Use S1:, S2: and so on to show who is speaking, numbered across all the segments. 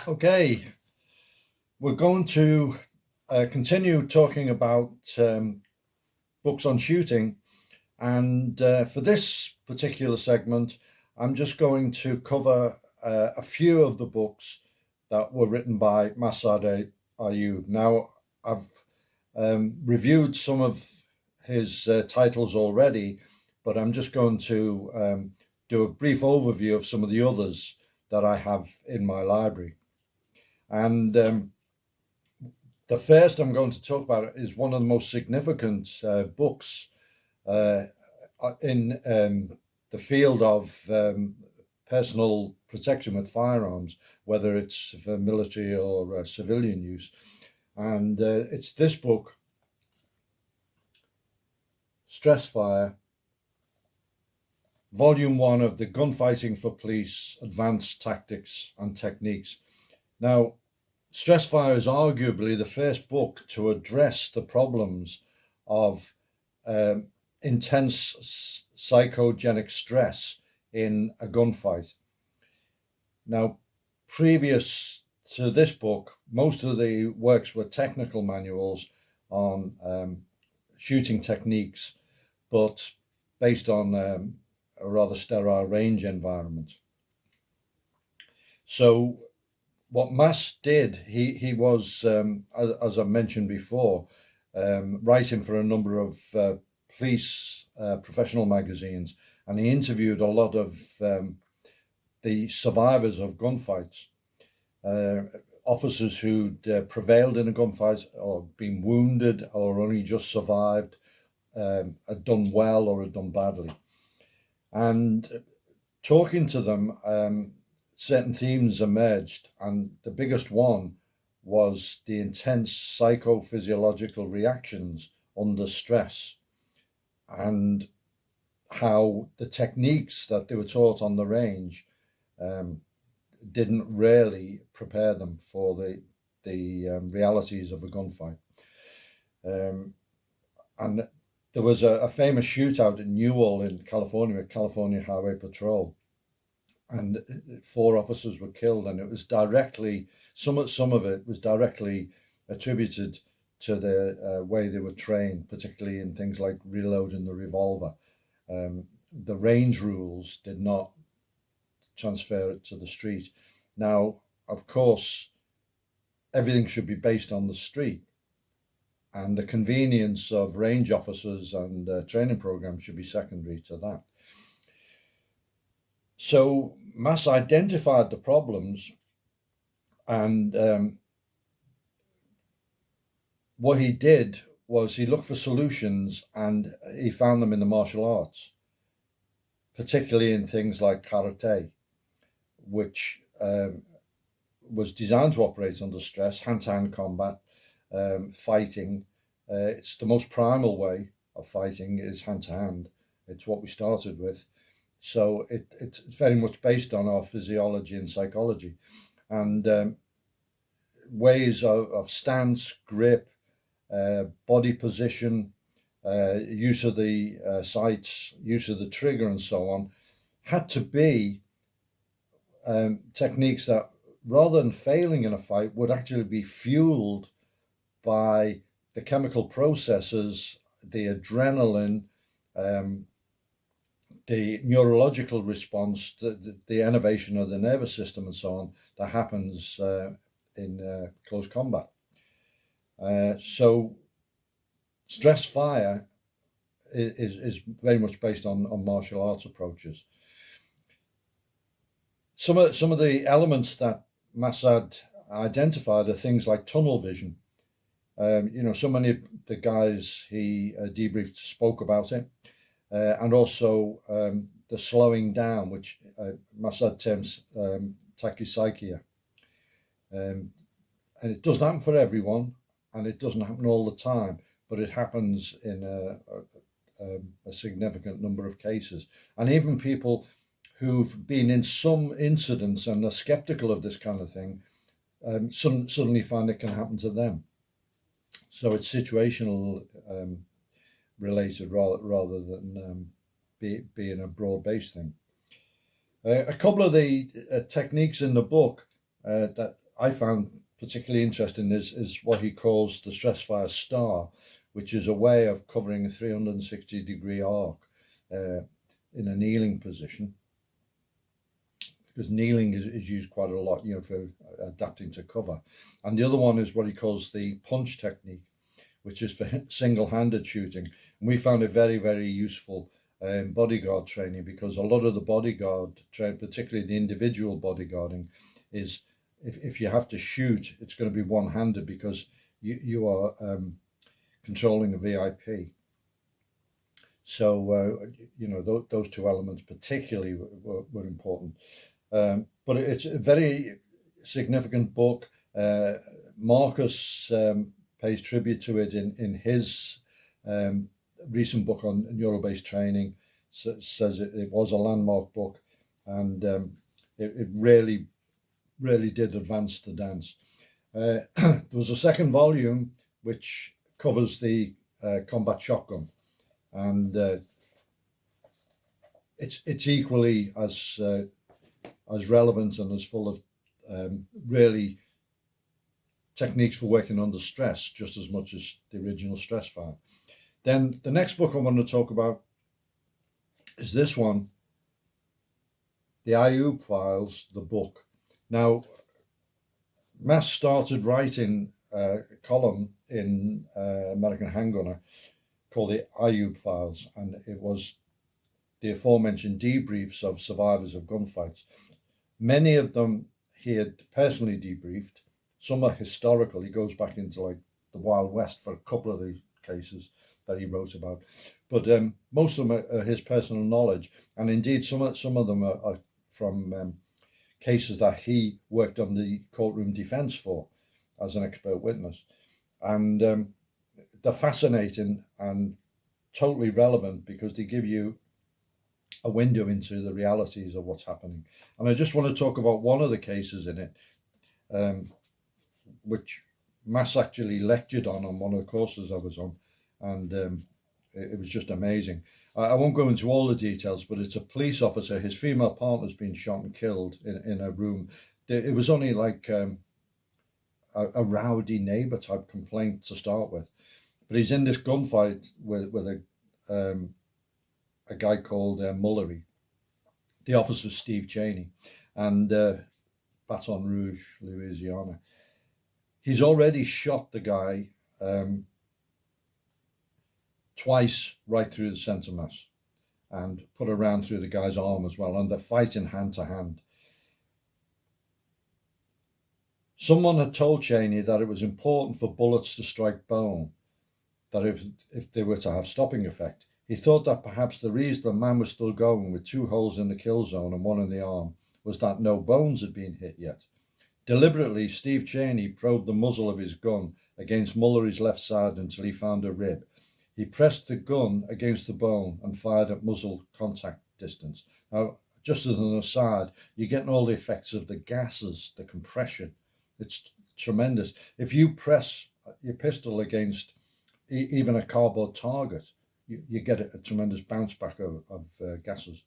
S1: Okay, we're going to continue talking about books on shooting, and for this particular segment, I'm just going to cover a few of the books that were written by Massad Ayoob. Now, I've reviewed some of his titles already, but I'm just going to do a brief overview of some of the others that I have in my library. And the first I'm going to talk about is one of the most significant books in the field of personal protection with firearms, whether it's for military or civilian use. And it's this book, Stress Fire, Volume 1 of the Gunfighting for Police Advanced Tactics and Techniques. Now, Stress Fire is arguably the first book to address the problems of intense psychogenic stress in a gunfight. Now, previous to this book, most of the works were technical manuals on shooting techniques, but based on a rather sterile range environment. So what Mass did, he was, as I mentioned before, writing for a number of police professional magazines, and he interviewed a lot of the survivors of gunfights, officers who'd prevailed in a gunfight or been wounded or only just survived, had done well or had done badly. And talking to them, certain themes emerged, and the biggest one was the intense psychophysiological reactions under stress, and how the techniques that they were taught on the range didn't really prepare them for the realities of a gunfight. And there was a famous shootout in Newell in California with California Highway Patrol, and 4 officers were killed, and it was directly, some of it was directly attributed to the way they were trained, particularly in things like reloading the revolver. The range rules did not transfer it to the street. Now, of course, everything should be based on the street, and the convenience of range officers and training programs should be secondary to that. So Mass identified the problems, and what he did was he looked for solutions, and he found them in the martial arts, particularly in things like karate, which was designed to operate under stress, hand-to-hand combat, fighting. It's the most primal way of fighting is hand-to-hand. It's what we started with. So it's very much based on our physiology and psychology, and ways of stance, grip, body position, use of the sights, use of the trigger, and so on, had to be techniques that, rather than failing in a fight, would actually be fueled by the chemical processes, the adrenaline, the neurological response, the innervation of the nervous system, and so on, that happens in close combat. So Stress Fire is very much based on martial arts approaches. Some of the elements that Massad identified are things like tunnel vision. So many of the guys he debriefed spoke about it, and also the slowing down, which Massad terms tachypsychia. And it doesn't happen for everyone, and it doesn't happen all the time, but it happens in a significant number of cases. And even people who've been in some incidents and are skeptical of this kind of thing, suddenly find it can happen to them. So it's situational related rather than being a broad-based thing. A couple of the techniques in the book that I found particularly interesting is what he calls the stress fire star, which is a way of covering a 360-degree arc in a kneeling position, because kneeling is used quite a lot, for adapting to cover. And the other one is what he calls the punch technique, which is for single-handed shooting. And we found it very, very useful in bodyguard training, because a lot of the bodyguard training, particularly the individual bodyguarding, is if you have to shoot, it's going to be one-handed, because you are controlling a VIP. So, those two elements particularly were important. But it's a very significant book. Marcus pays tribute to it in his recent book on neuro-based training. Says it was a landmark book, and it really did advance the dance. There was a second volume which covers the combat shotgun, and it's equally as relevant and as full of really techniques for working under stress, just as much as the original Stress Fire. Then the next book I want to talk about is this one, the Ayoob Files, the book. Now, Mass started writing a column in American Handgunner called the Ayoob Files, and it was the aforementioned debriefs of survivors of gunfights. Many of them he had personally debriefed. Some are historical. He goes back into like the Wild West for a couple of the cases that he wrote about, but most of them are his personal knowledge, and indeed some of them are from cases that he worked on the courtroom defense for as an expert witness, and they're fascinating and totally relevant, because they give you a window into the realities of what's happening. And I just want to talk about one of the cases in it, which Mass actually lectured on one of the courses I was on, and it was just amazing. I won't go into all the details, but it's a police officer. His female partner's been shot and killed in a room. It was only like a rowdy neighbour type complaint to start with, but he's in this gunfight with a guy called Mullery. The officer's Steve Cheney, and Baton Rouge, Louisiana. He's already shot the guy twice right through the centre mass, and put a round through the guy's arm as well, and they're fighting hand to hand. Someone had told Cheney that it was important for bullets to strike bone, that if they were to have stopping effect. He thought that perhaps the reason the man was still going with 2 holes in the kill zone and 1 in the arm was that no bones had been hit yet. Deliberately, Steve Cheney probed the muzzle of his gun against Mullery's left side until he found a rib. He pressed the gun against the bone and fired at muzzle contact distance. Now, just as an aside, you're getting all the effects of the gases, the compression. It's tremendous. If you press your pistol against even a cardboard target, you get a tremendous bounce back of gases.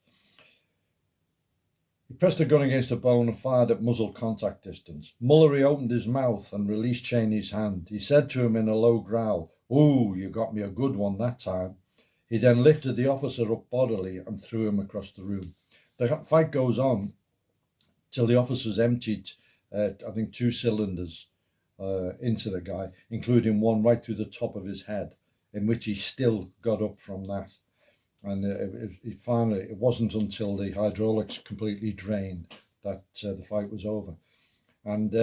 S1: He pressed the gun against the bone and fired at muzzle contact distance. Mullery opened his mouth and released Cheney's hand. He said to him in a low growl, "Ooh, you got me a good one that time." He then lifted the officer up bodily and threw him across the room. The fight goes on till the officers emptied, I think, 2 cylinders into the guy, including one right through the top of his head, in which he still got up from that. And it wasn't until the hydraulics completely drained that the fight was over. And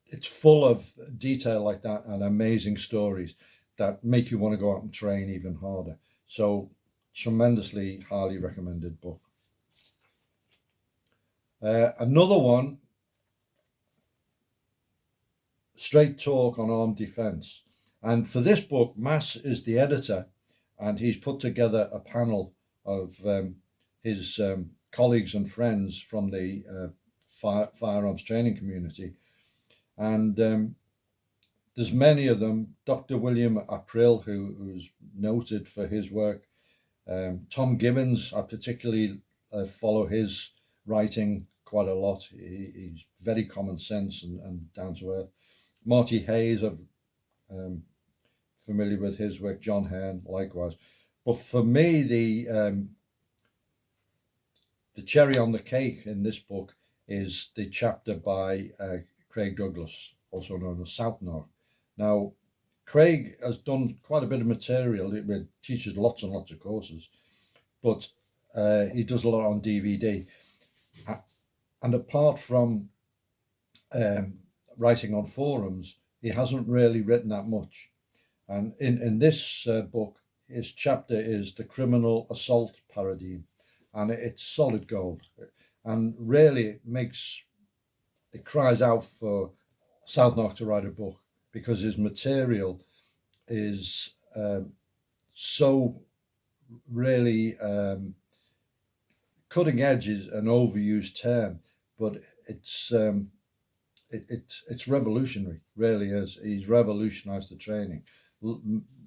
S1: it's full of detail like that and amazing stories that make you want to go out and train even harder. So, tremendously highly recommended book. Another one, Straight Talk on Armed Defense. And for this book, Mass is the editor, and he's put together a panel of his colleagues and friends from the firearms training community. And there's many of them. Dr. William April, who's noted for his work. Tom Gibbons, I particularly follow his writing quite a lot. He's very common sense and down to earth. Marty Hayes, I'm familiar with his work. John Hearn, likewise. But for me, the cherry on the cake in this book is the chapter by Craig Douglas, also known as Southnorth. Now, Craig has done quite a bit of material. He teaches lots and lots of courses, but he does a lot on DVD. And apart from writing on forums, he hasn't really written that much. And in this book, his chapter is the criminal assault paradigm, and it's solid gold. And really it cries out for Southnorth to write a book, because his material is so really cutting edge is an overused term, but it's revolutionary. Really is. He's revolutionized the training.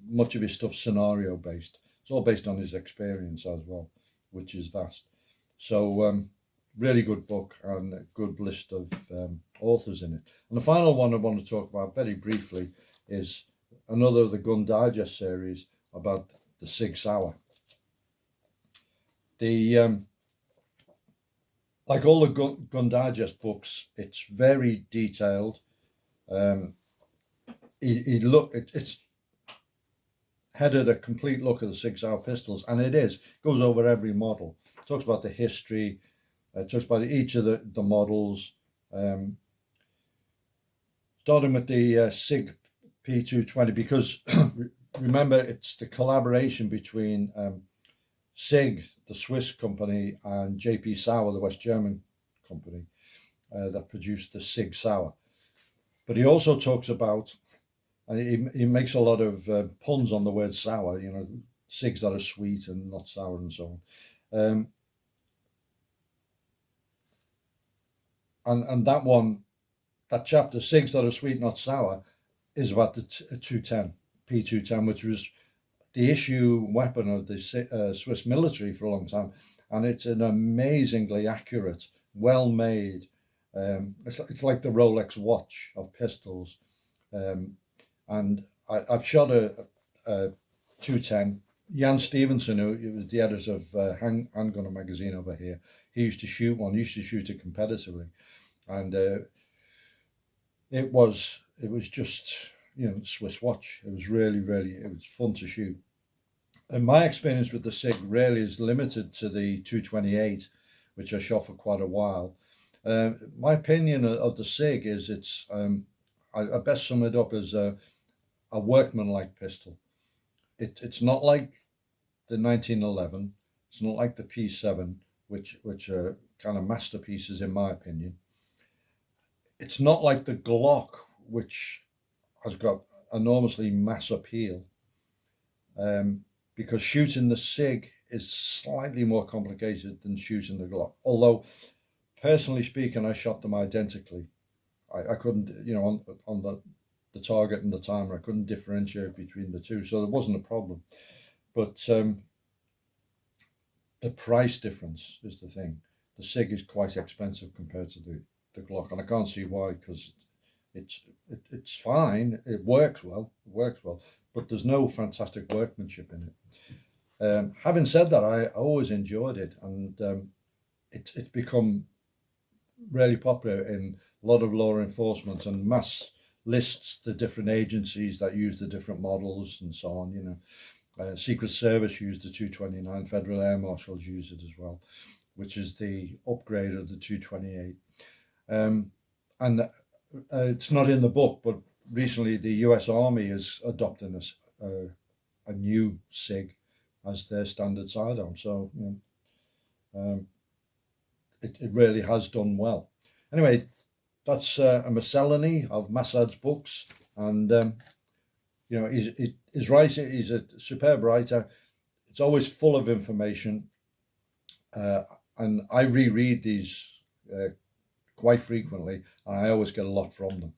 S1: Much of his stuff scenario based. It's all based on his experience as well, which is vast. So really good book and a good list of authors in it. And the final one I want to talk about very briefly is another of the Gun Digest series about the Sig Sauer. Like all the Gun Digest books, it's very detailed. It's headed a complete look at the Sig Sauer pistols, and it goes over every model. It talks about the history. It talks about each of the models. Starting with the Sig P220, because remember, it's the collaboration between Sig, the Swiss company, and JP Sauer, the West German company, that produced the Sig Sauer. But he also talks about, and he makes a lot of puns on the word sour, SIGs that are sweet and not sour and so on. And that chapter, SIGs that are sweet, not sour, is about the 210, P210, which was the issue weapon of the Swiss military for a long time. And it's an amazingly accurate, well-made, it's like the Rolex watch of pistols. And I've shot a 210. Jan Stevenson, who was the editor of Handgunner magazine over here, he used to shoot one. He used to shoot it competitively, and it was just Swiss watch. It was really it was fun to shoot. And my experience with the Sig really is limited to the 228, which I shot for quite a while. My opinion of the Sig is I best sum it up as a workmanlike pistol. It's not like the 1911. It's not like the P7, which are kind of masterpieces in my opinion. It's not like the Glock, which has got enormously mass appeal. Because shooting the Sig is slightly more complicated than shooting the Glock. Although, personally speaking, I shot them identically. I couldn't, on the target and the timer, I couldn't differentiate between the two, so there wasn't a problem. But the price difference is the thing. The Sig is quite expensive compared to the Glock, and I can't see why, because it's fine, it works well, but there's no fantastic workmanship in it. Having said that, I always enjoyed it, and it's become really popular in a lot of law enforcement, and mass lists the different agencies that use the different models and so on. Secret Service used the 229, Federal Air Marshals use it as well, which is the upgrade of the 228. And it's not in the book, but recently the US Army is adopting a new SIG as their standard sidearm. So it really has done well. Anyway, that's a Miscellaney of Massad's books, and he's writing. He's a superb writer. It's always full of information, and I reread these quite frequently. And I always get a lot from them.